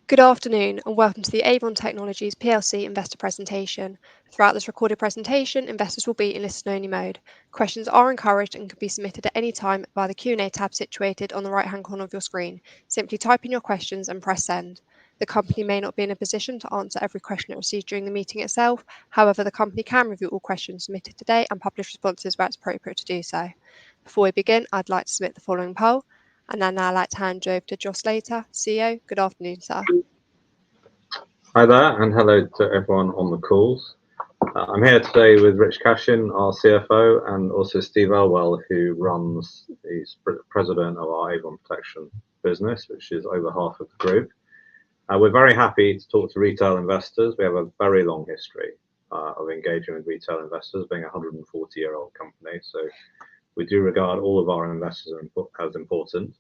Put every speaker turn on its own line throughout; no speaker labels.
Good afternoon and welcome to the AVON Technologies PLC investor presentation. Throughout this recorded presentation, investors will be in listen-only mode. Questions are encouraged and can be submitted at any time via the Q&A tab situated on the right-hand corner of your screen. Simply type in your questions and press send. The company may not be in a position to answer every question it receives during the meeting itself. However, the company can review all questions submitted today and publish responses where it's appropriate to do so. Before we begin, I'd like to submit the following poll, and then I'd like to hand you over to Josh Slater, CEO. Good afternoon, sir.
Hi there, and hello to everyone on the calls. I'm here today with Rich Cashin, our CFO, and also Steve Elwell, who he's president of our Avon Protection business, which is over half of the group. We're very happy to talk to retail investors. We have a very long history of engaging with retail investors, being a 140-year-old company. So we do regard all of our investors as important.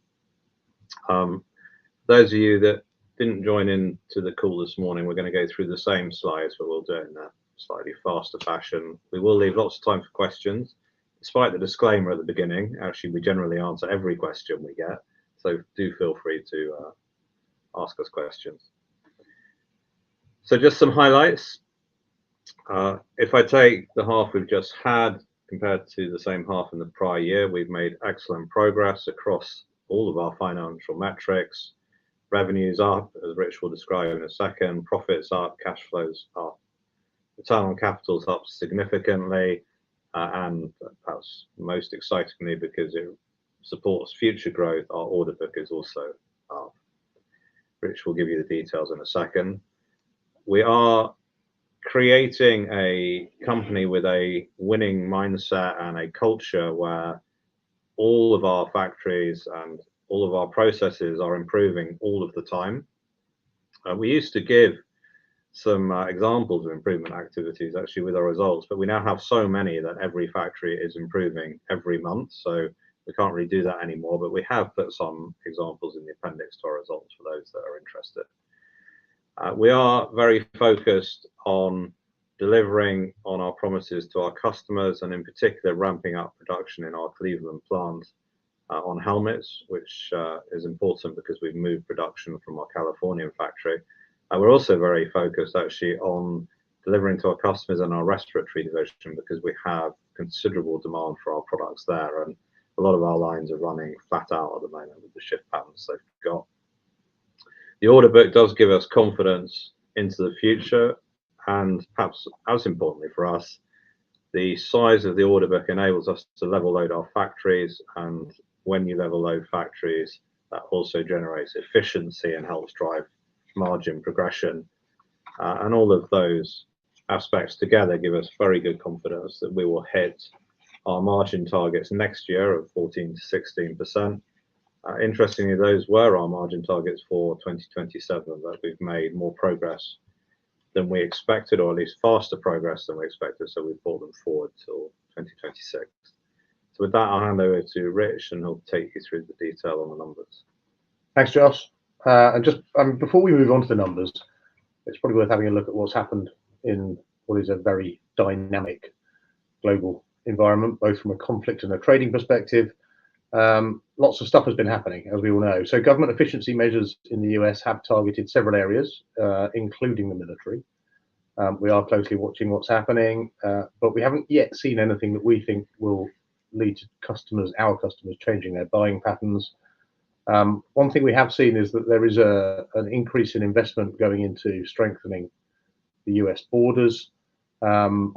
Those of you that didn't join in to the call this morning, we're going to go through the same slides, but we'll do it in a slightly faster fashion. We will leave lots of time for questions, despite the disclaimer at the beginning. Actually, we generally answer every question we get, so do feel free to ask us questions. So just some highlights. If I take the half we've just had compared to the same half in the prior year, we've made excellent progress across all of our financial metrics. Revenues up, as Rich will describe in a second, profits up, cash flows up, return on capital is up significantly, and perhaps most excitingly, because it supports future growth, our order book is also up. Rich will give you the details in a second. We are creating a company with a winning mindset and a culture where all of our factories and all of our processes are improving all of the time. We used to give some examples of improvement activities actually with our results, but we now have so many that every factory is improving every month. So we can't really do that anymore, but we have put some examples in the appendix to our results for those that are interested. We are very focused on delivering on our promises to our customers, and in particular ramping up production in our Cleveland plant on helmets, which is important because we've moved production from our Californian factory. We're also very focused actually on delivering to our customers in our respiratory division, because we have considerable demand for our products there, and a lot of our lines are running flat out at the moment with the shift patterns they've got. The order book does give us confidence into the future, and perhaps as importantly for us, the size of the order book enables us to level load our factories, and when you level load factories, that also generates efficiency and helps drive margin progression. And all of those aspects together give us very good confidence that we will hit our margin targets next year of 14 to 16%. Interestingly, those were our margin targets for 2027, that we've made more progress than we expected, or at least faster progress than we expected, so we brought them forward till 2026. So with that, I'll hand over to Rich, and he'll take you through the detail on the numbers.
Thanks, Josh. And just before we move on to the numbers, it's probably worth having a look at what's happened in what is a very dynamic global environment, both from a conflict and a trading perspective. Lots of stuff has been happening, as we all know. So government efficiency measures in the US have targeted several areas, including the military. We are closely watching what's happening, but we haven't yet seen anything that we think will lead to our customers changing their buying patterns. One thing we have seen is that there is an increase in investment going into strengthening the US borders,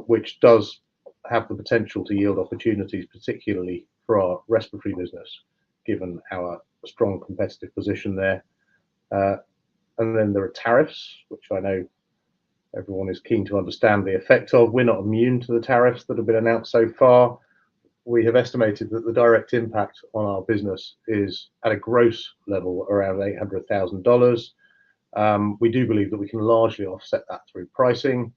which does have the potential to yield opportunities, particularly for our respiratory business, given our strong competitive position there. And then there are tariffs, which I know everyone is keen to understand the effect of. We're not immune to the tariffs that have been announced so far. We have estimated that the direct impact on our business is at a gross level around $800,000. We do believe that we can largely offset that through pricing.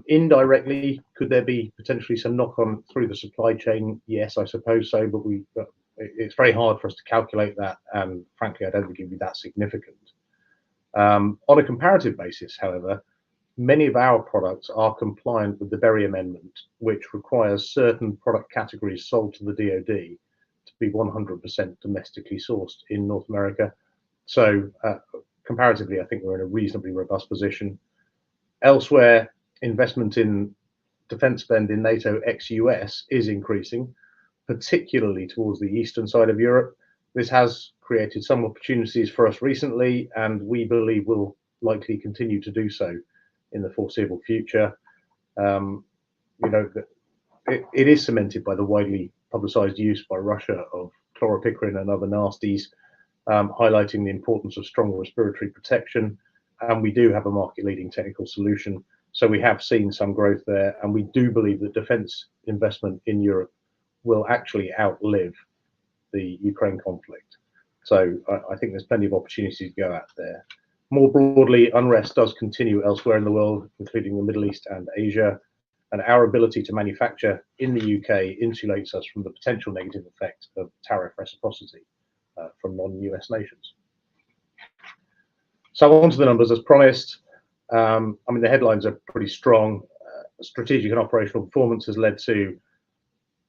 Indirectly, could there be potentially some knock-on through the supply chain? Yes, I suppose so, but it's very hard for us to calculate that, and frankly, I don't think it would be that significant. On a comparative basis, however, many of our products are compliant with the Berry Amendment, which requires certain product categories sold to the DoD to be 100% domestically sourced in North America. So comparatively, I think we're in a reasonably robust position. Elsewhere, investment in defence spend in NATO ex-US is increasing, particularly towards the eastern side of Europe. This has created some opportunities for us recently, and we believe will likely continue to do so in the foreseeable future. It is cemented by the widely publicised use by Russia of chloropicrine and other nasties, highlighting the importance of strong respiratory protection. And we do have a market-leading technical solution. So we have seen some growth there, and we do believe that defence investment in Europe will actually outlive the Ukraine conflict. So I think there's plenty of opportunities to go at there. More broadly, unrest does continue elsewhere in the world, including the Middle East and Asia, and our ability to manufacture in the UK insulates us from the potential negative effect of tariff reciprocity from non-US nations. So on to the numbers as promised. The headlines are pretty strong. Strategic and operational performance has led to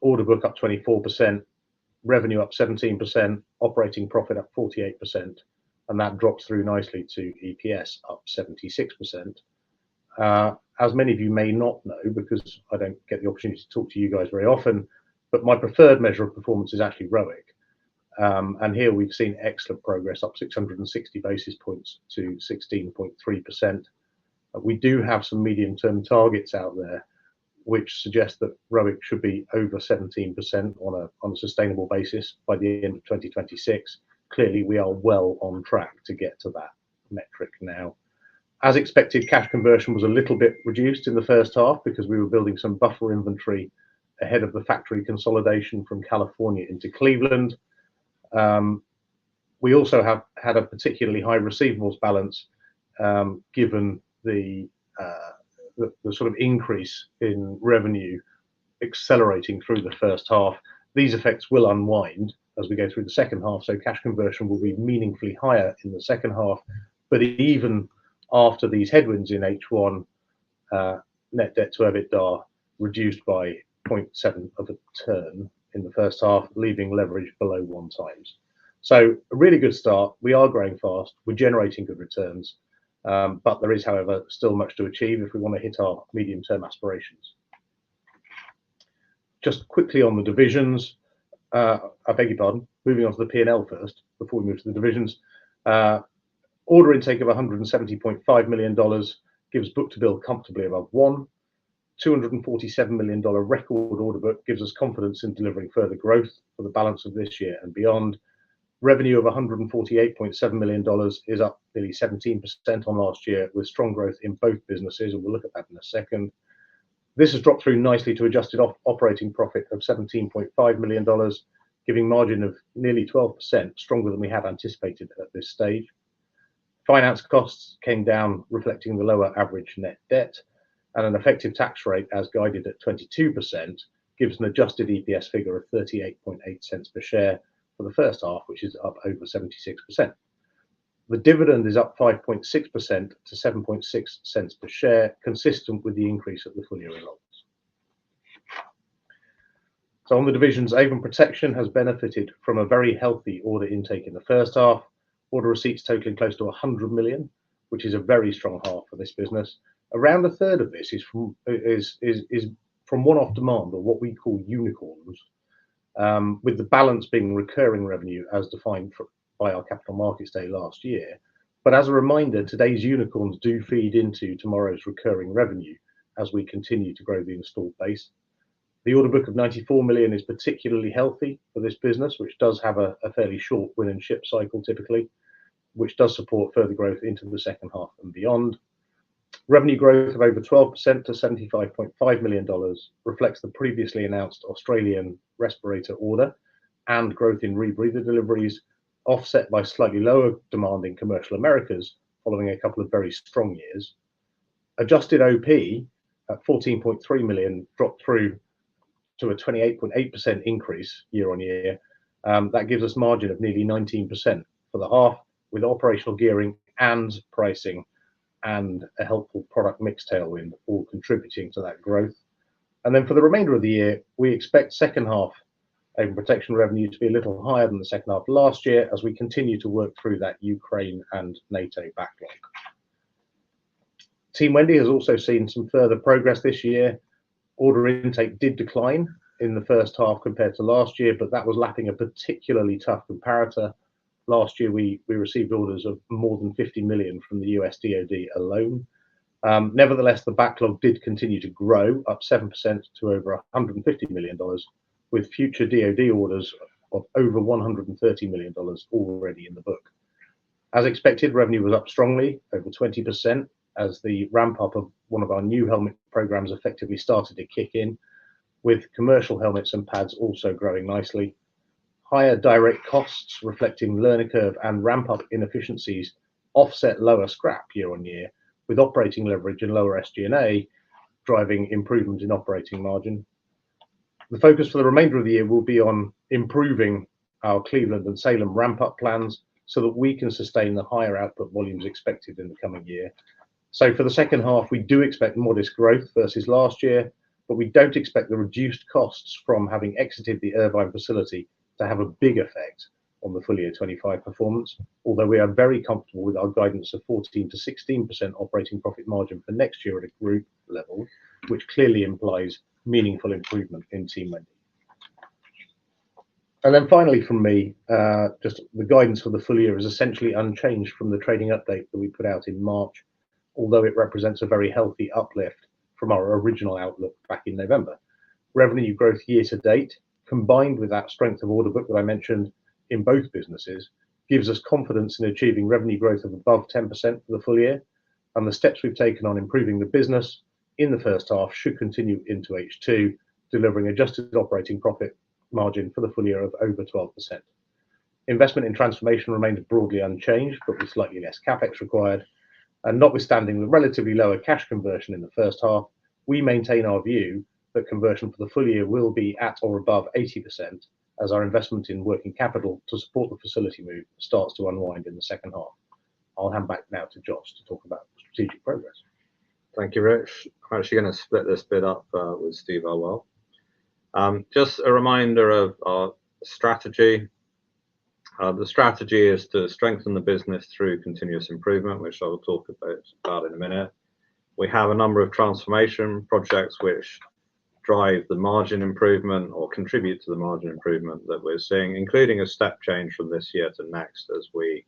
order book up 24%, revenue up 17%, operating profit up 48%, and that drops through nicely to EPS up 76%. As many of you may not know, because I don't get the opportunity to talk to you guys very often, but my preferred measure of performance is actually ROIC. And here we've seen excellent progress, up 660 basis points to 16.3%. We do have some medium-term targets out there, which suggest that ROIC should be over 17% on a sustainable basis by the end of 2026. Clearly, we are well on track to get to that metric now. As expected, cash conversion was a little bit reduced in the first half because we were building some buffer inventory ahead of the factory consolidation from California into Cleveland. We also have had a particularly high receivables balance, given the sort of increase in revenue accelerating through the first half. These effects will unwind as we go through the second half, so cash conversion will be meaningfully higher in the second half. But even after these headwinds in H1, net debt to EBITDA reduced by 0.7 of a turn in the first half, leaving leverage below 1 times. So a really good start. We are growing fast. We're generating good returns. But there is, however, still much to achieve if we want to hit our medium-term aspirations. Just quickly on the divisions, I beg your pardon, moving on to the P&L first, before we move to the divisions. Order intake of $170.5 million gives book-to-bill comfortably above 1. $247 million record order book gives us confidence in delivering further growth for the balance of this year and beyond. Revenue of $148.7 million is up nearly 17% on last year, with strong growth in both businesses, and we'll look at that in a second. This has dropped through nicely to adjusted operating profit of $17.5 million, giving margin of nearly 12%, stronger than we had anticipated at this stage. Finance costs came down, reflecting the lower average net debt, and an effective tax rate, as guided at 22%, gives an adjusted EPS figure of 38.8 cents per share for the first half, which is up over 76%. The dividend is up 5.6% to 7.6 cents per share, consistent with the increase at the full year results. So on the divisions, AVON Protection has benefited from a very healthy order intake in the first half. Order receipts totaling close to 100 million, which is a very strong half for this business. Around a third of this is from one-off demand, or what we call unicorns, with the balance being recurring revenue as defined by our Capital Markets Day last year. But as a reminder, today's unicorns do feed into tomorrow's recurring revenue as we continue to grow the installed base. The order book of 94 million is particularly healthy for this business, which does have a fairly short win and ship cycle typically, which does support further growth into the second half and beyond. Revenue growth of over 12% to $75.5 million reflects the previously announced Australian respirator order and growth in rebreather deliveries, offset by slightly lower demand in commercial Americas following a couple of very strong years. Adjusted OP at 14.3 million dropped through to a 28.8% increase year on year. That gives us margin of nearly 19% for the half, with operational gearing and pricing and a helpful product mix tailwind all contributing to that growth. And then for the remainder of the year, we expect second half Avon Protection revenue to be a little higher than the second half of last year as we continue to work through that Ukraine and NATO backlog. Team Wendy has also seen some further progress this year. Order intake did decline in the first half compared to last year, but that was lapping a particularly tough comparator. Last year, we received orders of more than 50 million from the US DoD alone. Nevertheless, the backlog did continue to grow, up 7% to over $150 million, with future DoD orders of over $130 million already in the book. As expected, revenue was up strongly, over 20%, as the ramp up of one of our new helmet programs effectively started to kick in, with commercial helmets and pads also growing nicely. Higher direct costs reflecting learner curve and ramp up inefficiencies offset lower scrap year on year, with operating leverage and lower SG&A driving improvement in operating margin. The focus for the remainder of the year will be on improving our Cleveland and Salem ramp up plans so that we can sustain the higher output volumes expected in the coming year. So for the second half, we do expect modest growth versus last year, but we don't expect the reduced costs from having exited the Irvine facility to have a big effect on the full year 25 performance, although we are very comfortable with our guidance of 14 to 16% operating profit margin for next year at a group level, which clearly implies meaningful improvement in Team Wendy. And then finally from me, just the guidance for the full year is essentially unchanged from the trading update that we put out in March, although it represents a very healthy uplift from our original outlook back in November. Revenue growth year to date, combined with that strength of order book that I mentioned in both businesses, gives us confidence in achieving revenue growth of above 10% for the full year. And the steps we've taken on improving the business in the first half should continue into H2, delivering adjusted operating profit margin for the full year of over 12%. Investment in transformation remains broadly unchanged, but with slightly less capex required. And notwithstanding the relatively lower cash conversion in the first half, we maintain our view that conversion for the full year will be at or above 80% as our investment in working capital to support the facility move starts to unwind in the second half. I'll hand back now to Josh to talk about strategic progress.
Thank you, Rich. I'm actually going to split this bit up with Steve Elwell. Just a reminder of our strategy. The strategy is to strengthen the business through continuous improvement, which I will talk about in a minute. We have a number of transformation projects which drive the margin improvement or contribute to the margin improvement that we're seeing, including a step change from this year to next as we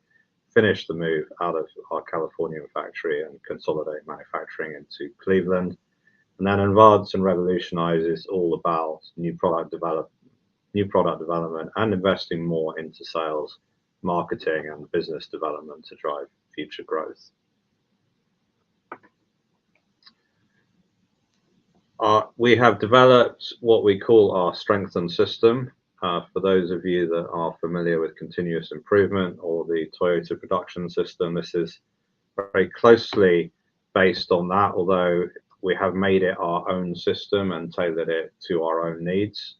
finish the move out of our California factory and consolidate manufacturing into Cleveland. And then Advance and Revolutionize is all about new product development and investing more into sales, marketing and business development to drive future growth. We have developed what we call our strengthened system. For those of you that are familiar with continuous improvement or the Toyota production system, this is very closely based on that, although we have made it our own system and tailored it to our own needs.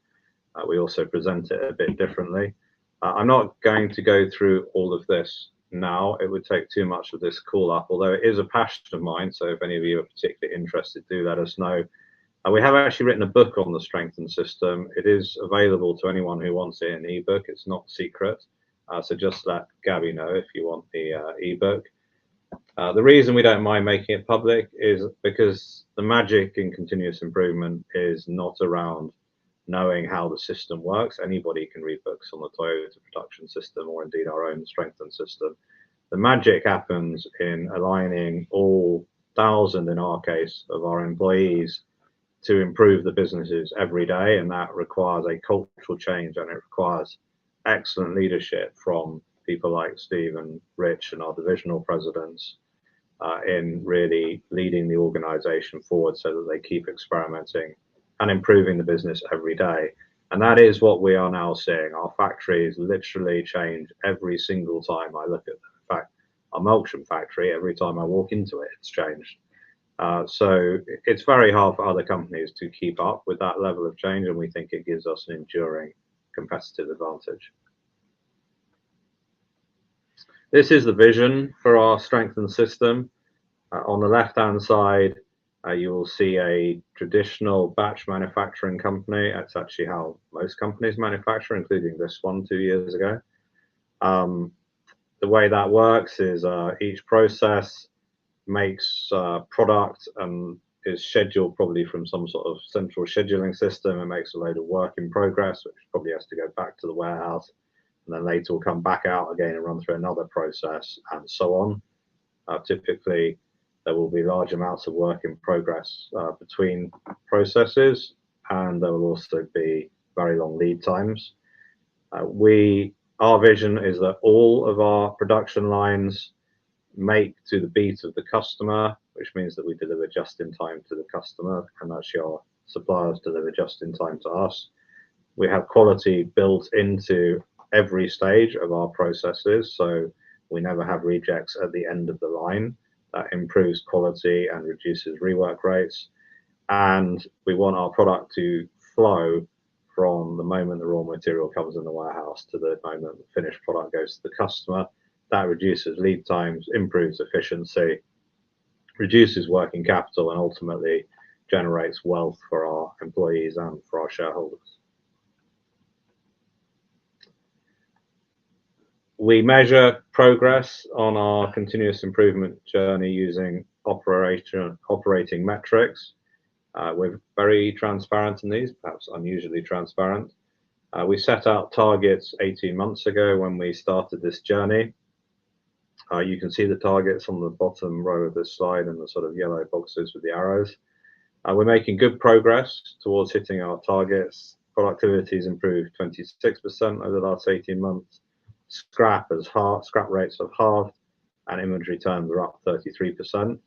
We also present it a bit differently. I'm not going to go through all of this now. It would take too much of this call up, although it is a passion of mine. So if any of you are particularly interested, do let us know. We have actually written a book on the strengthened system. It is available to anyone who wants it in ebook. It's not secret. So just let Gabby know if you want the ebook. The reason we don't mind making it public is because the magic in continuous improvement is not around knowing how the system works. Anybody can read books on the Toyota production system or indeed our own strengthened system. The magic happens in aligning all 1,000, in our case, of our employees to improve the businesses every day, and that requires a cultural change, and it requires excellent leadership from people like Steve and Rich and our divisional presidents in really leading the organization forward so that they keep experimenting and improving the business every day. And that is what we are now seeing. Our factories literally change every single time I look at them. In fact, our Melksham factory, every time I walk into it, it's changed. So it's very hard for other companies to keep up with that level of change, and we think it gives us an enduring competitive advantage. This is the vision for our strengthened system. On the left-hand side, You will see a traditional batch manufacturing company. That's actually how most companies manufacture, including this one 2 years ago. The way that works is each process makes product and is scheduled probably from some sort of central scheduling system, and makes a load of work in progress, which probably has to go back to the warehouse, and then later will come back out again and run through another process, and so on. Typically, there will be large amounts of work in progress between processes, and there will also be very long lead times. Our vision is that all of our production lines make to the beat of the customer, which means that we deliver just in time to the customer, and actually our suppliers deliver just in time to us. We have quality built into every stage of our processes, so we never have rejects at the end of the line. That improves quality and reduces rework rates. And we want our product to flow from the moment the raw material comes in the warehouse to the moment the finished product goes to the customer. That reduces lead times, improves efficiency, reduces working capital, and ultimately generates wealth for our employees and for our shareholders. We measure progress on our continuous improvement journey using operating metrics. We're very transparent in these, perhaps unusually transparent. We set out targets 18 months ago when we started this journey. You can see the targets on the bottom row of this slide in the sort of yellow boxes with the arrows. We're making good progress towards hitting our targets. Productivity has improved 26% over the last 18 months. Scrap rates have halved, and inventory turns are up 33%.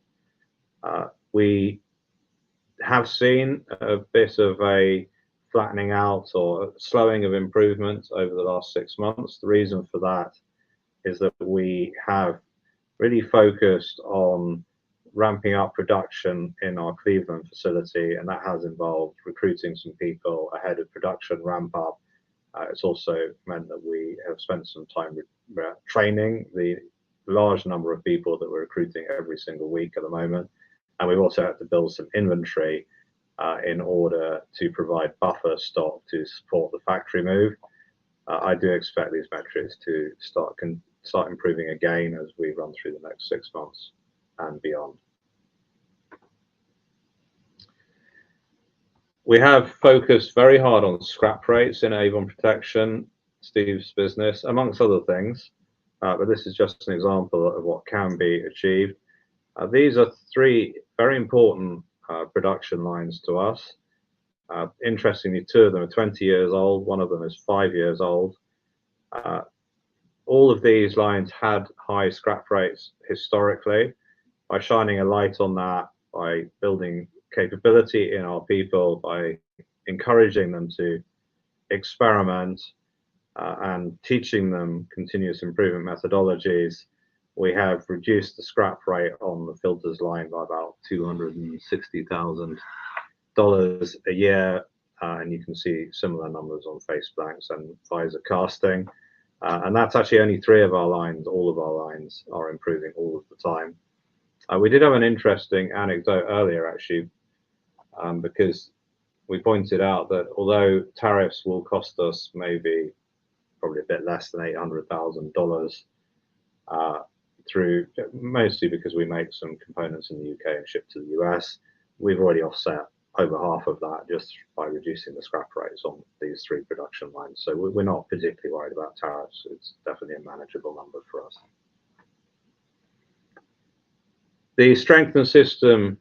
We have seen a bit of a flattening out or slowing of improvement over the last 6 months. The reason for that is that we have really focused on ramping up production in our Cleveland facility, and that has involved recruiting some people ahead of production ramp up. It's also meant that we have spent some time training the large number of people that we're recruiting every single week at the moment. And we've also had to build some inventory in order to provide buffer stock to support the factory move. I do expect these metrics to start improving again as we run through the next 6 months and beyond. We have focused very hard on scrap rates in Avon Protection, Steve's business, amongst other things, but this is just an example of what can be achieved. These are 3 very important production lines to us. Interestingly, 2 of them are 20 years old, 1 of them is 5 years old. All of these lines had high scrap rates historically. By shining a light on that, by building capability in our people, by encouraging them to experiment and teaching them continuous improvement methodologies, we have reduced the scrap rate on the filters line by about $260,000 a year, and you can see similar numbers on face blanks and visor casting. And that's actually only 3 of our lines. All of our lines are improving all of the time. We did have an interesting anecdote earlier, actually, because we pointed out that although tariffs will cost us maybe probably a bit less than $800,000 through, mostly because we make some components in the UK and ship to the US, we've already offset over half of that just by reducing the scrap rates on these 3 production lines. So we're not particularly worried about tariffs. It's definitely a manageable number for us. The strengthened system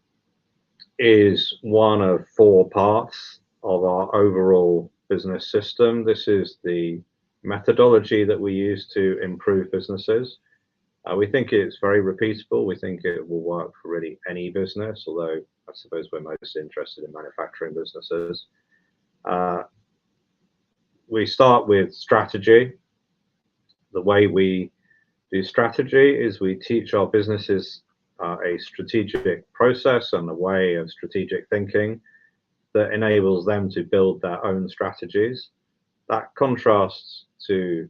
is one of 4 parts of our overall business system. This is the methodology that we use to improve businesses. We think it's very repeatable. We think it will work for really any business, although I suppose we're most interested in manufacturing businesses. We start with strategy. The way we do strategy is we teach our businesses a strategic process and a way of strategic thinking that enables them to build their own strategies. That contrasts to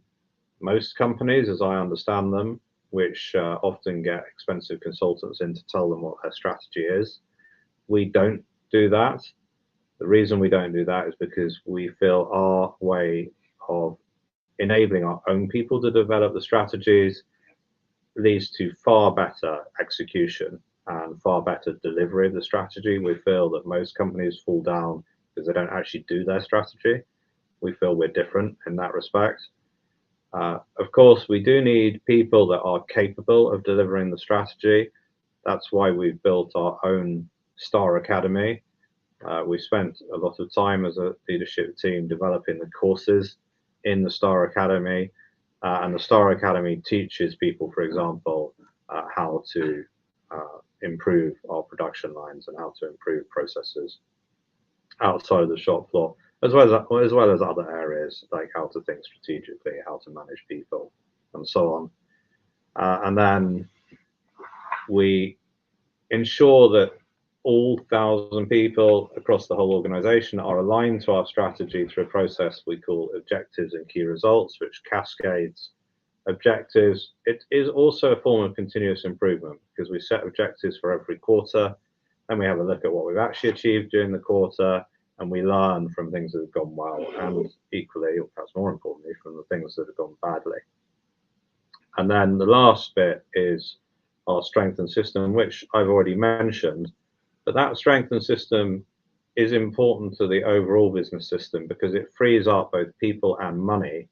most companies, as I understand them, which often get expensive consultants in to tell them what their strategy is. we don't do that. The reason we don't do that is because we feel our way of enabling our own people to develop the strategies leads to far better execution and far better delivery of the strategy. We feel that most companies fall down because they don't actually do their strategy. We feel we're different in that respect. Of course, we do need people that are capable of delivering the strategy. That's why we've built our own Star Academy. We spent a lot of time as a leadership team developing the courses in the Star Academy. And the Star Academy teaches people, for example, how to improve our production lines and how to improve processes outside of the shop floor, as well as other areas like how to think strategically, how to manage people, and so on. And then we ensure that all 1,000 people across the whole organization are aligned to our strategy through a process we call objectives and key results, which cascades objectives. It is also a form of continuous improvement because we set objectives for every quarter, and we have a look at what we've actually achieved during the quarter, and we learn from things that have gone well, and equally, or perhaps more importantly, from the things that have gone badly. And then the last bit is our strengthened system, which I've already mentioned, but that strengthened system is important to the overall business system because it frees up both people and money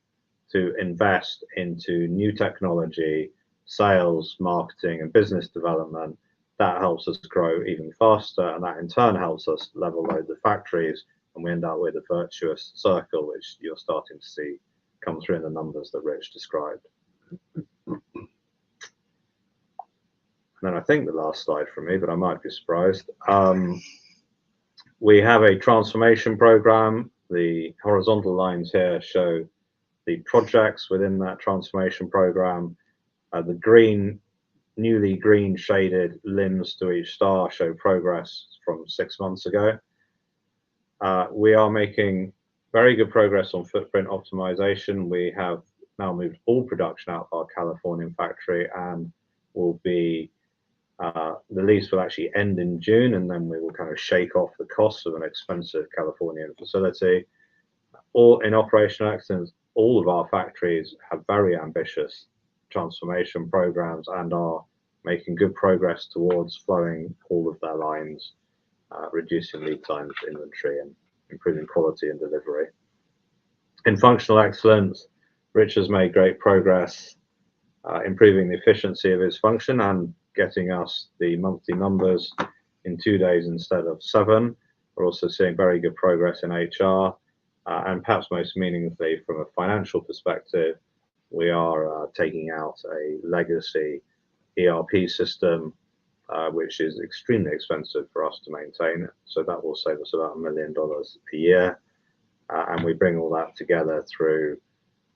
to invest into new technology, sales, marketing, and business development. That helps us grow even faster, and that in turn helps us level load the factories, and we end up with a virtuous circle, which you're starting to see come through in the numbers that Rich described. And then I think the last slide from me, but I might be surprised. We have a transformation program. The horizontal lines here show the projects within that transformation program. The green, newly green shaded limbs to each star show progress from 6 months ago. We are making very good progress on footprint optimization. We have now moved all production out of our Californian factory, and will be the lease will actually end in June, and then we will kind of shake off the costs of an expensive Californian facility. Or in operational excellence, all of our factories have very ambitious transformation programs and are making good progress towards flowing all of their lines, reducing lead times, inventory, and improving quality and delivery. In functional excellence, Rich has made great progress improving the efficiency of his function and getting us the monthly numbers in 2 days instead of 7. We're also seeing very good progress in HR, and perhaps most meaningfully from a financial perspective, we are taking out a legacy ERP system, which is extremely expensive for us to maintain. So that will save us about $1 million a year. And we bring all that together through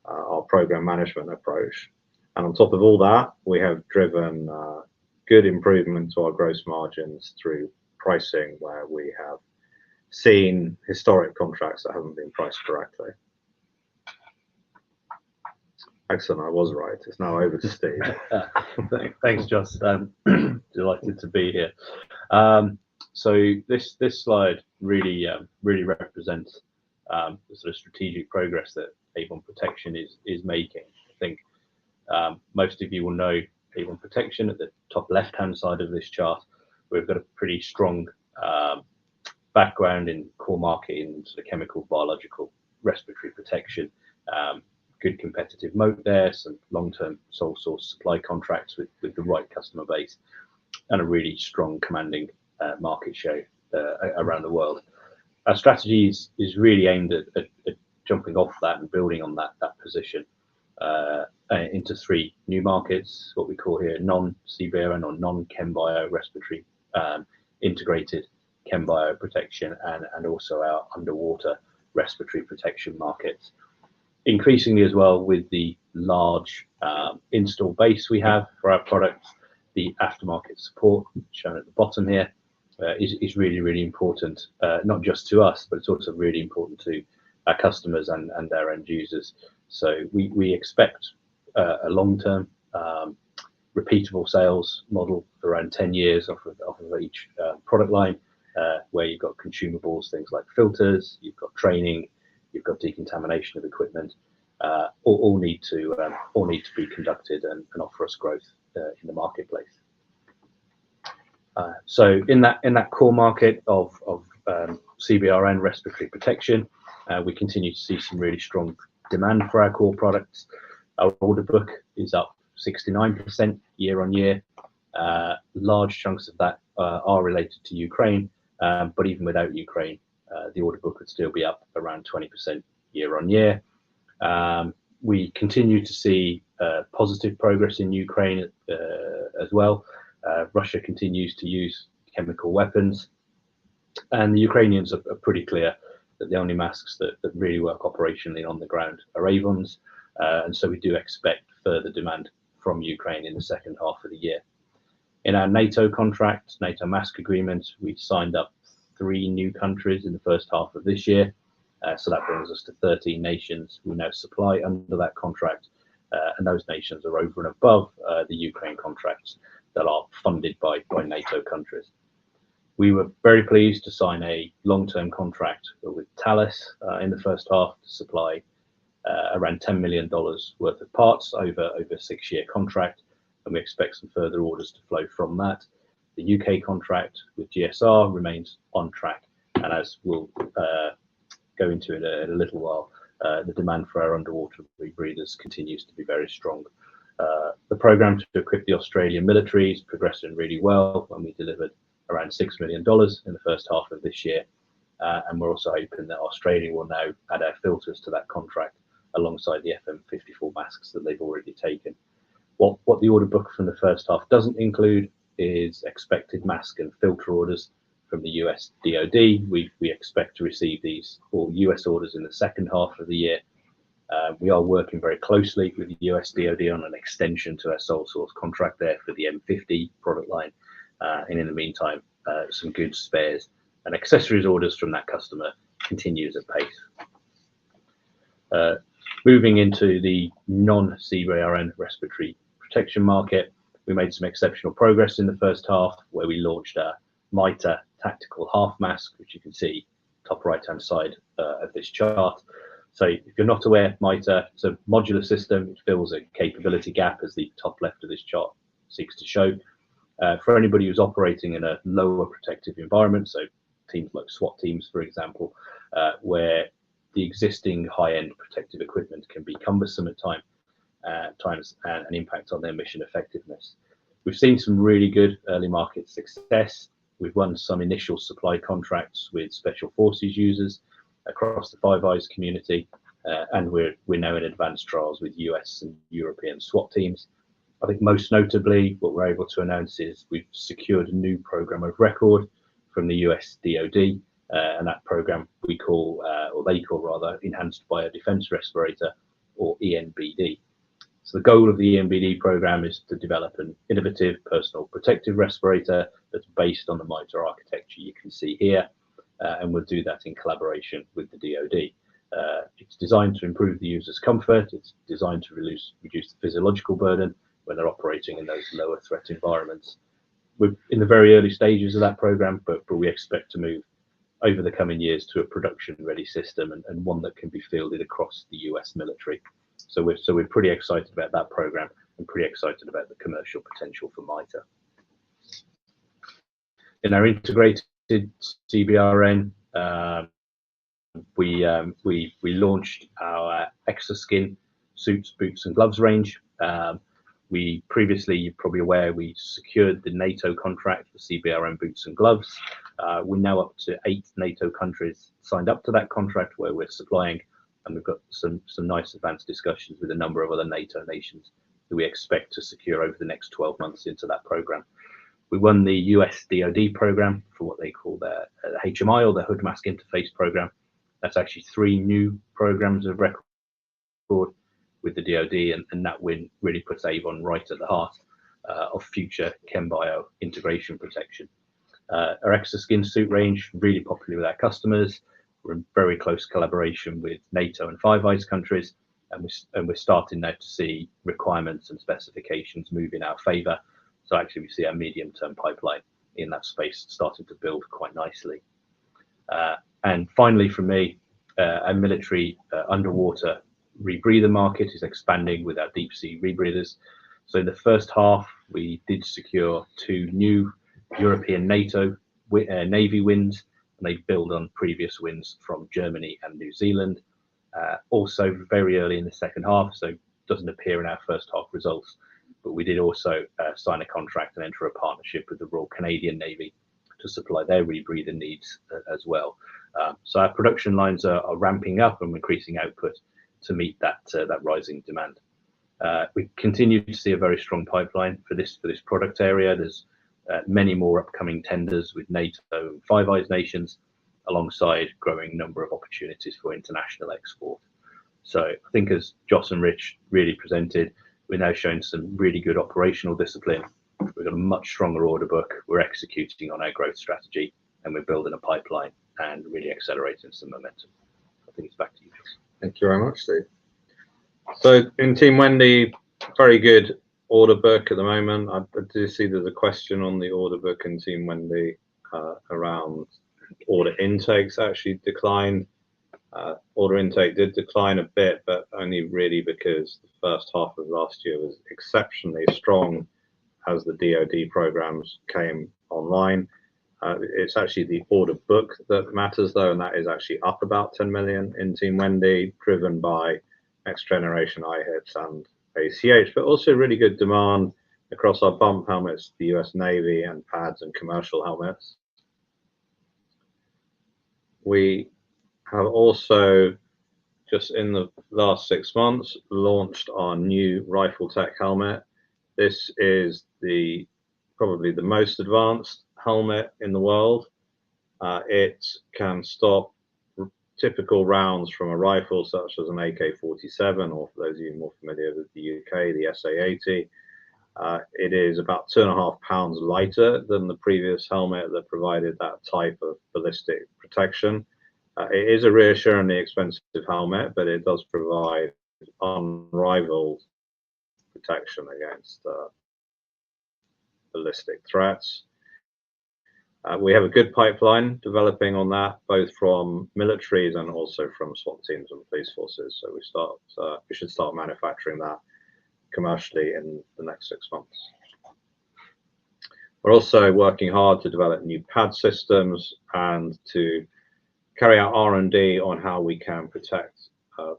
our program management approach. And on top of all that, we have driven good improvement to our gross margins through pricing, where we have seen historic contracts that haven't been priced correctly. Excellent, I was right. It's now over to Steve.
Thanks, Joss. Delighted to be here. So this slide really represents the sort of strategic progress that Avon Protection is making. I think most of you will know Avon Protection at the top left-hand side of this chart. We've got a pretty strong background in core market in sort of chemical, biological, respiratory protection. Good competitive moat there, some long-term sole source supply contracts with the right customer base, and a really strong commanding market share around the world. Our strategy is really aimed at jumping off that and building on that position into 3 new markets, what we call here non-CBRN or non-chem bio respiratory, integrated chem bio protection, and also our underwater respiratory protection markets. Increasingly as well, with the large install base we have for our products, the aftermarket support shown at the bottom here is really important, not just to us, but it's also really important to our customers and their end users. So we expect a long-term repeatable sales model for around 10 years off of each product line, where you've got consumables, things like filters, you've got training, you've got decontamination of equipment, all need to be conducted and offer us growth in the marketplace. So in that core market of CBRN respiratory protection, we continue to see some really strong demand for our core products. Our order book is up 69% year on year. Large chunks of that are related to Ukraine, but even without Ukraine, the order book would still be up around 20% year on year. We continue to see positive progress in Ukraine as well. Russia continues to use chemical weapons, and the Ukrainians are pretty clear that the only masks that really work operationally on the ground are AVONs, and so we do expect further demand from Ukraine in the second half of the year. In our NATO contract, NATO mask agreement, we signed up 3 new countries in the first half of this year, so that brings us to 13 nations we now supply under that contract, and those nations are over and above the Ukraine contracts that are funded by NATO countries. We were very pleased to sign a long-term contract with Thales in the first half to supply around $10 million worth of parts over a 6-year contract, and we expect some further orders to flow from that. The UK contract with GSR remains on track, and as we'll go into in a little while, the demand for our underwater rebreathers continues to be very strong. The program to equip the Australian military is progressing really well, and we delivered around $6 million in the first half of this year, and we're also hoping that Australia will now add our filters to that contract alongside the FM54 masks that they've already taken. What the order book from the first half doesn't include is expected mask and filter orders from the US DoD. We expect to receive these all US orders in the second half of the year. We are working very closely with the US DoD on an extension to our sole source contract there for the M50 product line, and in the meantime, some goods, spares, and accessories orders from that customer continues at pace. Moving into the non-CBRN respiratory protection market, we made some exceptional progress in the first half, where we launched a MITRE tactical half mask, which you can see top right-hand side of this chart. So if you're not aware, MITRE is a modular system. It fills a capability gap, as the top left of this chart seeks to show. For anybody who's operating in a lower protective environment, so teams like SWAT teams, for example, where the existing high-end protective equipment can be cumbersome at times and an impact on their mission effectiveness. We've seen some really good early market success. We've won some initial supply contracts with special forces users across the Five Eyes community, and we're now in advanced trials with US and European SWAT teams. I think most notably, what we're able to announce is we've secured a new program of record from the US DoD, and that program we call, or they call rather, Enhanced Biodefense Respirator, or ENBD. So the goal of the ENBD program is to develop an innovative personal protective respirator that's based on the MITRE architecture you can see here, and we'll do that in collaboration with the DoD. It's designed to improve the user's comfort. It's designed to reduce the physiological burden when they're operating in those lower threat environments. We're in the very early stages of that program, but we expect to move over the coming years to a production-ready system and one that can be fielded across the US military. So we're pretty excited about that program and pretty excited about the commercial potential for MITRE. In our integrated CBRN, we launched our Exoskin suits, boots, and gloves range. We previously, you're probably aware, we secured the NATO contract for CBRN boots and gloves. We're now up to 8 NATO countries signed up to that contract where we're supplying, and we've got some nice advanced discussions with a number of other NATO nations that we expect to secure over the next 12 months into that program. We won the US DoD program for what they call their HMI, or the Hood Mask Interface program. That's actually 3 new programs of record with the DoD, and that win really puts AVON right at the heart of future ChemBio integration protection. Our Exoskin suit range, really popular with our customers. We're in very close collaboration with NATO and Five Eyes countries, and we're starting now to see requirements and specifications move in our favour. So actually we see our medium-term pipeline in that space starting to build quite nicely. And finally, for me, a military underwater rebreather market is expanding with our deep sea rebreathers. So in the first half, we did secure 2 new European NATO Navy wins, and they build on previous wins from Germany and New Zealand. Also very early in the second half, so doesn't appear in our first half results, but we did also sign a contract and enter a partnership with the Royal Canadian Navy to supply their rebreather needs as well. So our production lines are ramping up and increasing output to meet that rising demand. We continue to see a very strong pipeline for this product area. There's many more upcoming tenders with NATO and Five Eyes nations, alongside growing number of opportunities for international export. So I think, as Joss and Rich really presented, we're now showing some really good operational discipline. We've got a much stronger order book. We're executing on our growth strategy, and we're building a pipeline and really accelerating some momentum. I think it's back to you, Joss.
Thank you very much, Steve. So in Team Wendy, very good order book at the moment. I do see there's a question on the order book in Team Wendy around order intakes actually declined. Order intake did decline a bit, but only really because the first half of last year was exceptionally strong as the DoD programs came online. It's actually the order book that matters though, and that is actually up about 10 million in Team Wendy, driven by next generation IHIPs and ACH, but also really good demand across our bump helmets, the US Navy, and pads and commercial helmets. We have also, just in the last 6 months, launched our new Rifle Tech helmet. This is probably the most advanced helmet in the world. It can stop typical rounds from a rifle such as an AK-47, or for those of you more familiar with the UK, the SA-80. It is about 2.5 pounds lighter than the previous helmet that provided that type of ballistic protection. It is a reassuringly expensive helmet, but it does provide unrivaled protection against ballistic threats. We have a good pipeline developing on that, both from militaries and also from SWAT teams and police forces. So we should start manufacturing that commercially in the next 6 months. We're also working hard to develop new pad systems and to carry out R&D on how we can protect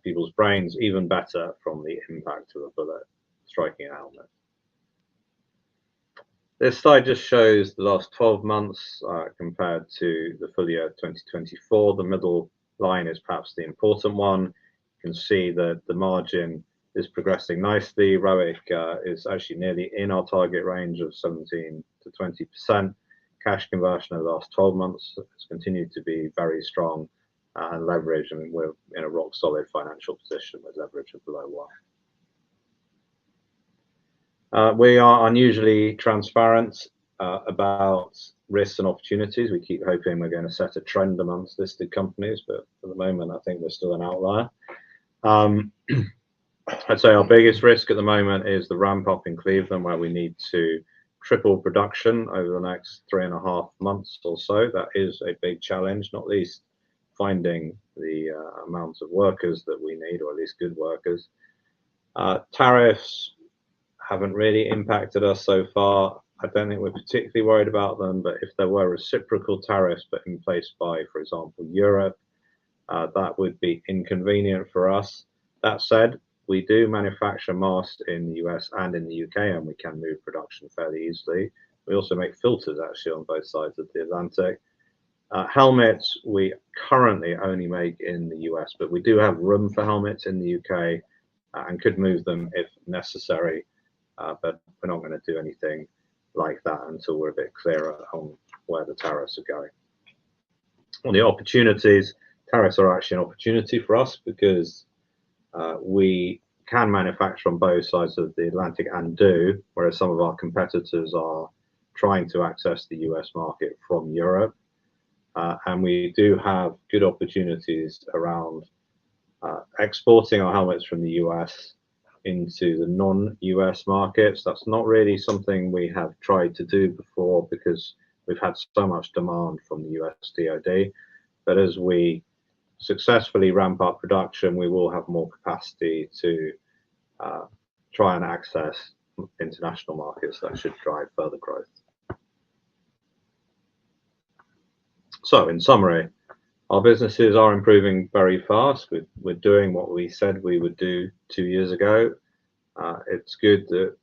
people's brains even better from the impact of a bullet striking a helmet. This slide just shows the last 12 months compared to the full year 2024. The middle line is perhaps the important one. You can see that the margin is progressing nicely. ROIC is actually nearly in our target range of 17 to 20%. Cash conversion over the last 12 months has continued to be very strong, and leverage, and we're in a rock solid financial position with leverage of below 1. We are unusually transparent about risks and opportunities. We keep hoping we're going to set a trend amongst listed companies, but at the moment, I think we're still an outlier. I'd say our biggest risk at the moment is the ramp up in Cleveland, where we need to triple production over the next 3.5 months or so. That is a big challenge, not least finding the amount of workers that we need, or at least good workers. Tariffs haven't really impacted us so far. I don't think we're particularly worried about them, but if there were reciprocal tariffs put in place by, for example, Europe, that would be inconvenient for us. That said, we do manufacture masks in the US and in the UK, and we can move production fairly easily. We also make filters actually on both sides of the Atlantic. Helmets we currently only make in the US, but we do have room for helmets in the UK and could move them if necessary. But we're not going to do anything like that until we're a bit clearer on where the tariffs are going. On the opportunities, tariffs are actually an opportunity for us because we can manufacture on both sides of the Atlantic and do, whereas some of our competitors are trying to access the US market from Europe. And we do have good opportunities around exporting our helmets from the US into the non-US markets. That's not really something we have tried to do before because we've had so much demand from the US DoD, but as we successfully ramp up production, we will have more capacity to try and access international markets that should drive further growth. So in summary, our businesses are improving very fast. We're doing what we said we would do 2 years ago. It's good that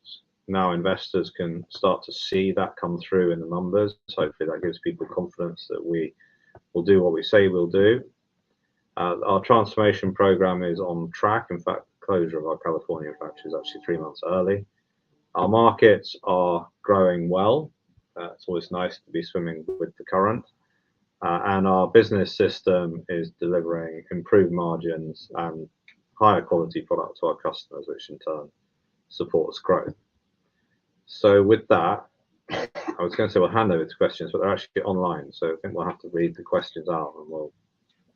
now investors can start to see that come through in the numbers. Hopefully that gives people confidence that we will do what we say we'll do. Our transformation program is on track. In fact, the closure of our California factory is actually 3 months early. Our markets are growing well. It's always nice to be swimming with the current. And our business system is delivering improved margins and higher quality product to our customers, which in turn supports growth. So with that, I was going to say we'll hand over to questions, but they're actually online. So I think we'll have to read the questions out and we'll.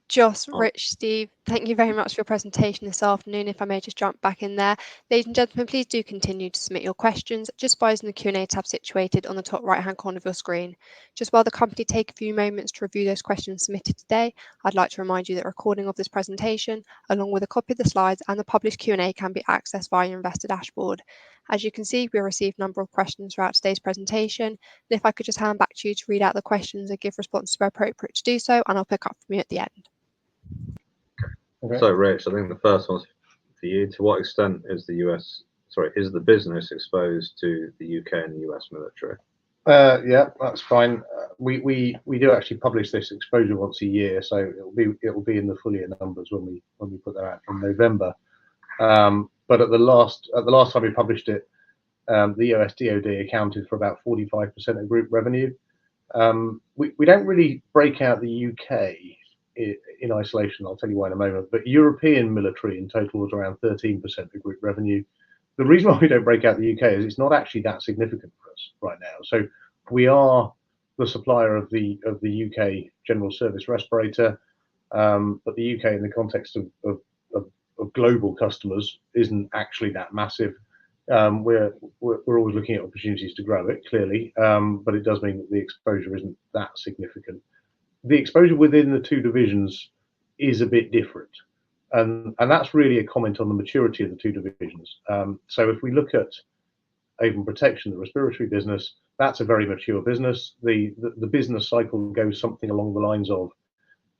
Joss, Rich, Steve, thank you very much for your presentation this afternoon. If I may just jump back in there. Ladies and gentlemen, please do continue to submit your questions just by using the Q&A tab situated on the top right-hand corner of your screen. Just while the company take a few moments to review those questions submitted today, I'd like to remind you that a recording of this presentation, along with a copy of the slides and the published Q&A, can be accessed via your investor dashboard. As you can see, we received a number of questions throughout today's presentation. And if I could just hand back to you to read out the questions and give responses where appropriate to do so, and I'll pick up from you at the end.
Okay.
So, Rich, I think the first one's for you. To what extent is is the business exposed to the UK and the US military?
Yeah, that's fine. We do actually publish this exposure once a year, so it will be in the full year numbers when we put that out in November. But at the last time we published it, the US DoD accounted for about 45% of group revenue. We don't really break out the UK in isolation. I'll tell you why in a moment. But European military in total was around 13% of group revenue. The reason why we don't break out the UK is it's not actually that significant for us right now. So we are the supplier of the UK General Service respirator, but the UK in the context of global customers isn't actually that massive. We're always looking at opportunities to grow it, clearly, but it does mean that the exposure isn't that significant. The exposure within the two divisions is a bit different, and that's really a comment on the maturity of the two divisions. So if we look at Avon Protection, the respiratory business, that's a very mature business. The business cycle goes something along the lines of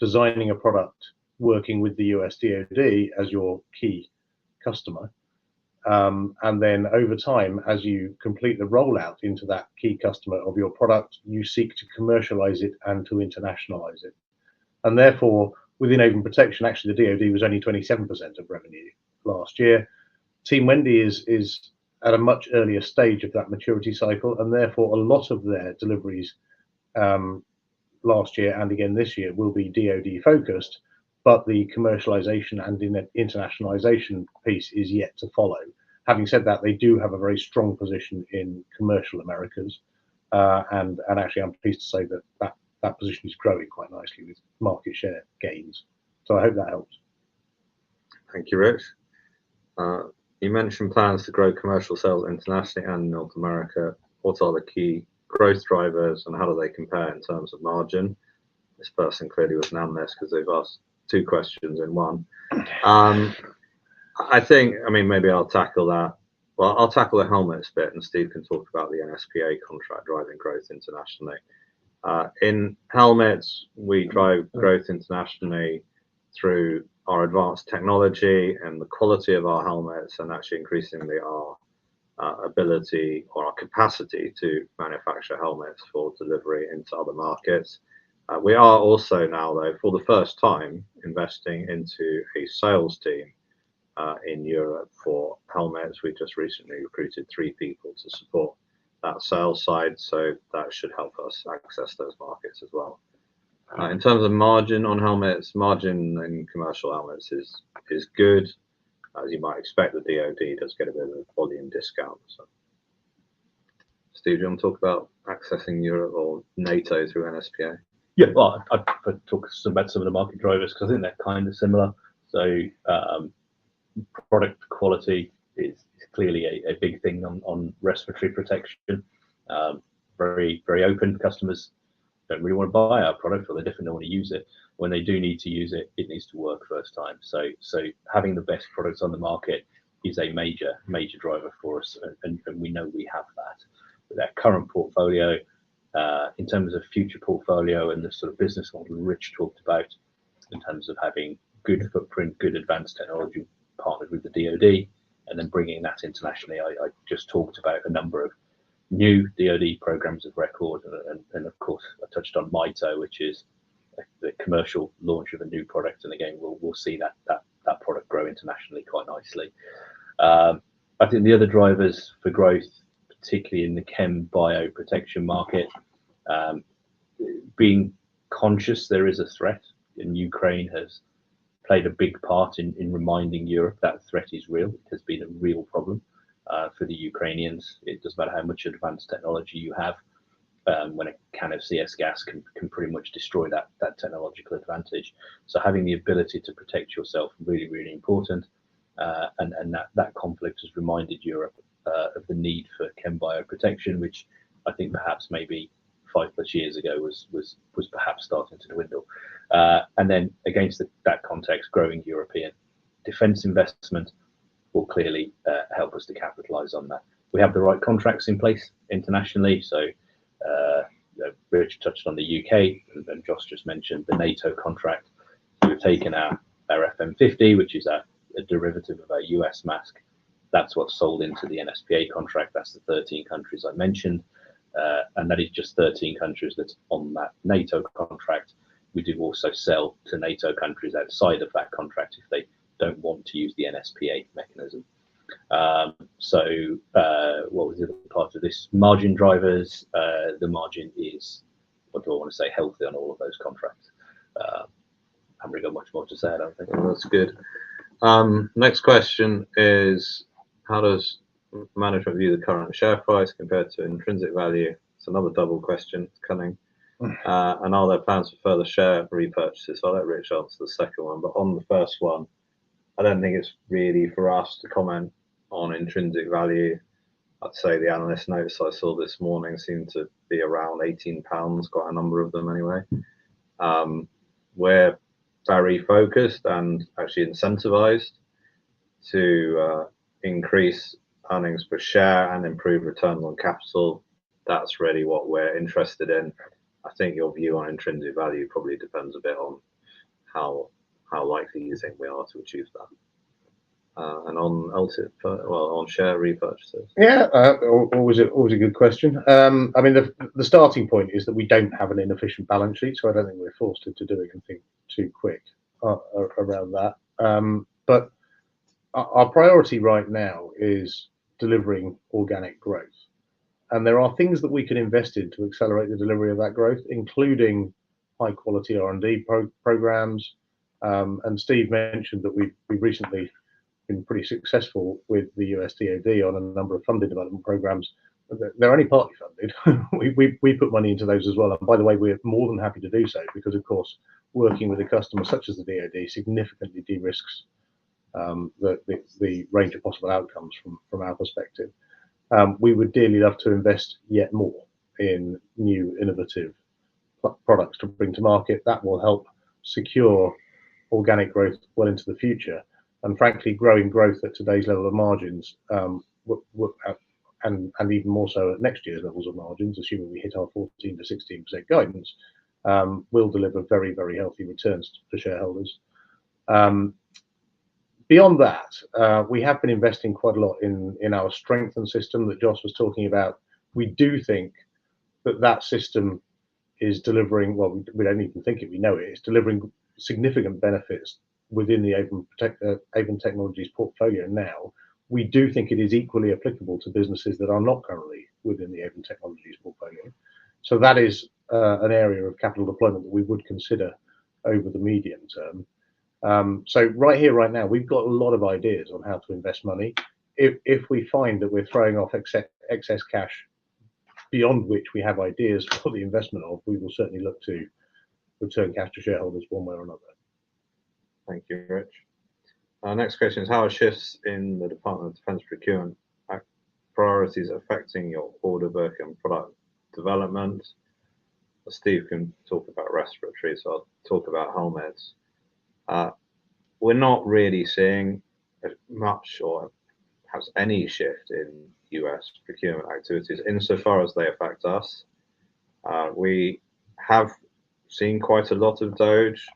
designing a product, working with the US DoD as your key customer, and then over time, as you complete the rollout into that key customer of your product, you seek to commercialize it and to internationalize it. And therefore, within Avon Protection, actually the DoD was only 27% of revenue last year. Team Wendy is at a much earlier stage of that maturity cycle, and therefore a lot of their deliveries last year and again this year will be DoD focused, but the commercialization and internationalization piece is yet to follow. Having said that, they do have a very strong position in commercial Americas, and actually I'm pleased to say that position is growing quite nicely with market share gains. So I hope that helps.
Thank you, Rich. You mentioned plans to grow commercial sales internationally and North America. What are the key growth drivers and how do they compare in terms of margin? This person clearly was an analyst because they've asked 2 questions in one. I mean, maybe I'll tackle that. Well, I'll tackle the helmets bit and Steve can talk about the NSPA contract driving growth internationally. In helmets, we drive growth internationally through our advanced technology and the quality of our helmets, and actually increasingly our ability or our capacity to manufacture helmets for delivery into other markets. We are also now, though, for the first time, investing into a sales team in Europe for helmets. We just recently recruited 3 people to support that sales side, so that should help us access those markets as well. In terms of margin on helmets, margin in commercial helmets is good. As you might expect, the DoD does get a bit of a volume discount. So, Steve, do you want to talk about accessing Europe or NATO through NSPA?
Yeah, well, I'd talk about some of the market drivers because I think they're kind of similar. So product quality is clearly a big thing on respiratory protection. very, very open. Customers don't really want to buy our product, or they definitely don't want to use it. When they do need to use it, it needs to work first time. So having the best products on the market is a major driver for us, and we know we have that. With our current portfolio, in terms of future portfolio and the sort of business model Rich talked about, in terms of having good footprint, good advanced technology partnered with the DoD, and then bringing that internationally. I just talked about a number of new DoD programs of record, and of course I touched on MITO, which is the commercial launch of a new product, and again we'll see that product grow internationally quite nicely. I think the other drivers for growth, particularly in the chem bio protection market, being conscious there is a threat, and Ukraine has played a big part in reminding Europe that threat is real. It has been a real problem for the Ukrainians. It doesn't matter how much advanced technology you have, when a can of CS gas can pretty much destroy that technological advantage. So having the ability to protect yourself, really, really important. And that conflict has reminded Europe of the need for chem bio protection, which I think perhaps maybe 5+ years ago was perhaps starting to dwindle. And then against that context, growing European defence investment will clearly help us to capitalise on that. We have the right contracts in place internationally. So Rich touched on the UK, and Josh just mentioned the NATO contract. So we've taken our FM50, which is a derivative of our US mask. That's what's sold into the NSPA contract. That's the 13 countries I mentioned. And that is just 13 countries that's on that NATO contract. We do also sell to NATO countries outside of that contract if they don't want to use the NSPA mechanism. What was the other part of this? Margin drivers. The margin is, what do I want to say, healthy on all of those contracts. Haven't really got much more to say, I don't think.
Well, that's good. Next question is, how does management view the current share price compared to intrinsic value? It's another double question, cunning. And are there plans for further share repurchases? I'll let Rich answer the second one, but on the first one, I don't think it's really for us to comment on intrinsic value. I'd say the analyst notes I saw this morning seem to be around £18, quite a number of them anyway. We're very focused and actually incentivized to increase earnings per share and improve returns on capital. That's really what we're interested in. I think your view on intrinsic value probably depends a bit on how likely you think we are to achieve that. And on share repurchases.
Yeah, always a good question. I mean, the starting point is that we don't have an inefficient balance sheet, so I don't think we're forced to do anything too quick around that. But our priority right now is delivering organic growth, and there are things that we can invest in to accelerate the delivery of that growth, including high quality R&D programs. And Steve mentioned that we've recently been pretty successful with the US DoD on a number of funded development programs. They're only partly funded. we put money into those as well. And by the way, we're more than happy to do so because, of course, working with a customer such as the DoD significantly de-risks the range of possible outcomes from our perspective. We would dearly love to invest yet more in new innovative products to bring to market. That will help secure organic growth well into the future. And frankly, growing growth at today's level of margins, and even more so at next year's levels of margins, assuming we hit our 14 to 16% guidance, will deliver very, very healthy returns for shareholders. Beyond that, we have been investing quite a lot in our strengthened system that Josh was talking about. We do think that system is delivering, well, we don't even think it, we know it, it's delivering significant benefits within the AVON Technologies portfolio now. We do think it is equally applicable to businesses that are not currently within the AVON Technologies portfolio. So that is an area of capital deployment that we would consider over the medium term. So right here, right now, we've got a lot of ideas on how to invest money. If we find that we're throwing off excess cash beyond which we have ideas for the investment of, we will certainly look to return cash to shareholders one way or another.
Thank you, Rich. Next question is, how are shifts in the Department of Defence procurement priorities affecting your order book and product development. Steve can talk about respiratory, so I'll talk about helmets. We're not really seeing much or perhaps any shift in US procurement activities insofar as they affect us. We have seen quite a lot of Doge,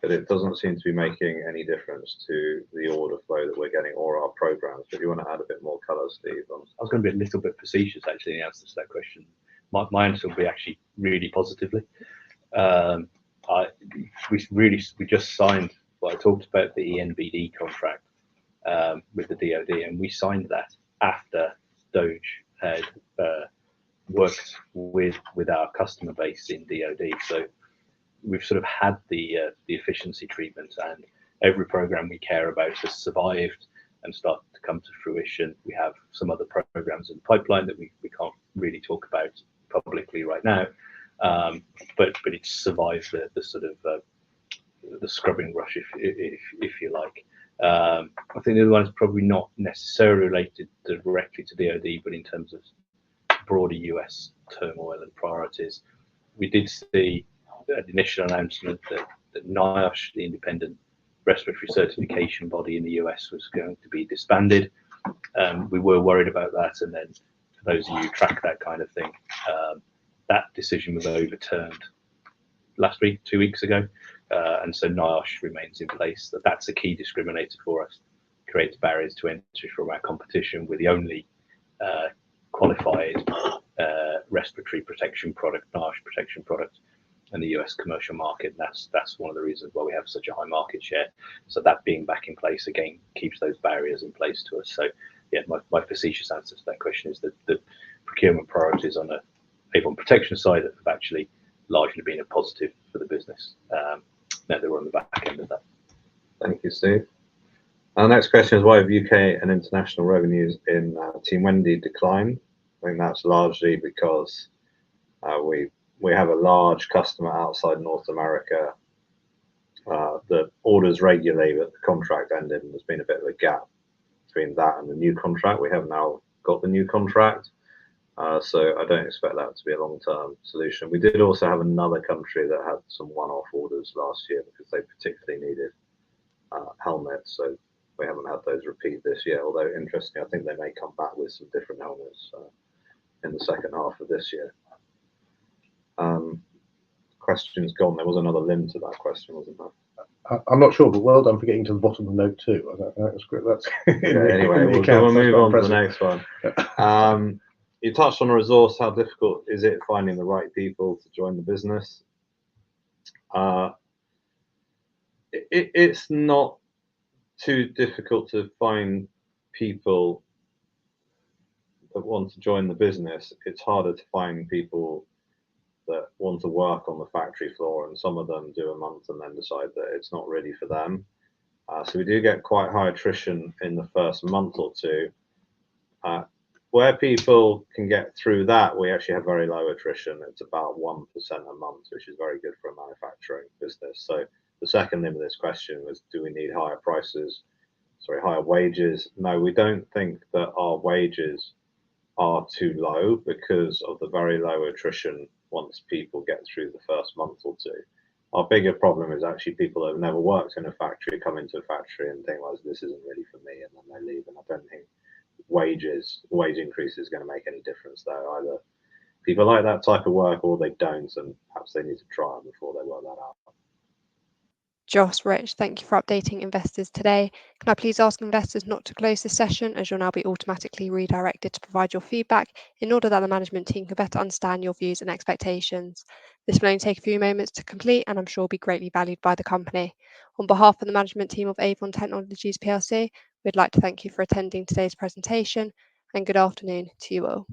but it doesn't seem to be making any difference to the order flow that we're getting or our programs. But you want to add a bit more colour, Steve?
I was going to be a little bit facetious actually in answer to that question. My answer will be actually really positively. We just signed. Well, I talked about the ENBD contract with the DoD, and we signed that after Doge had worked with our customer base in DoD. So we've sort of had the efficiency treatment, and every program we care about has survived and started to come to fruition. We have some other programs in the pipeline that we can't really talk about publicly right now, but it's survived the sort of the scrubbing rush, if you like. I think the other one is probably not necessarily related directly to DoD, but in terms of broader US turmoil and priorities, we did see an initial announcement that NIOSH, the independent respiratory certification body in the US, was going to be disbanded. We were worried about that, and then for those of you who track that kind of thing, that decision was overturned last week, 2 weeks ago, and so NIOSH remains in place. That's a key discriminator for us. Creates barriers to entry from our competition. We're the only qualified respiratory protection product, NIOSH protection product, in the US commercial market. And that's one of the reasons why we have such a high market share. So that being back in place again keeps those barriers in place to us. So yeah, my facetious answer to that question is that the procurement priorities on the Avon protection side have actually largely been a positive for the business. Now that we're on the back end of that.
Thank you, Steve. Our next question is, why have UK and international revenues in Team Wendy declined? I think that's largely because we have a large customer outside North America that orders regularly, but the contract ended, and there's been a bit of a gap between that and the new contract. We have now got the new contract, so I don't expect that to be a long-term solution. We did also have another country that had some one-off orders last year because they particularly needed helmets, so we haven't had those repeat this year. Although interestingly, I think they may come back with some different helmets in the second half of this year. Question's gone. There was another limb to that question, wasn't there?
I'm not sure, but well done for getting to the bottom of note 2. That's great. That's
anyway, we'll move on to the next one. You touched on a resource. How difficult is it finding the right people to join the business? It's not too difficult to find people that want to join the business. It's harder to find people that want to work on the factory floor, and some of them do a month and then decide that it's not really for them. So we do get quite high attrition in the first month or two. Where people can get through that, we actually have very low attrition. It's about 1% a month, which is very good for a manufacturing business. So the second limb of this question was, do we need higher wages? No, we don't think that our wages are too low because of the very low attrition once people get through the first month or two. Our bigger problem is actually people that have never worked in a factory come into a factory and think, well, this isn't really for me, and then they leave. And I don't think wage increase is going to make any difference there. Either people like that type of work or they don't, and perhaps they need to try them before they work that out.
Joss, Rich, thank you for updating investors today. Can I please ask investors not to close this session, as you'll now be automatically redirected to provide your feedback in order that the management team can better understand your views and expectations. This will only take a few moments to complete, and I'm sure will be greatly valued by the company. On behalf of the management team of AVON Technologies PLC, we'd like to thank you for attending today's presentation, and good afternoon to you all.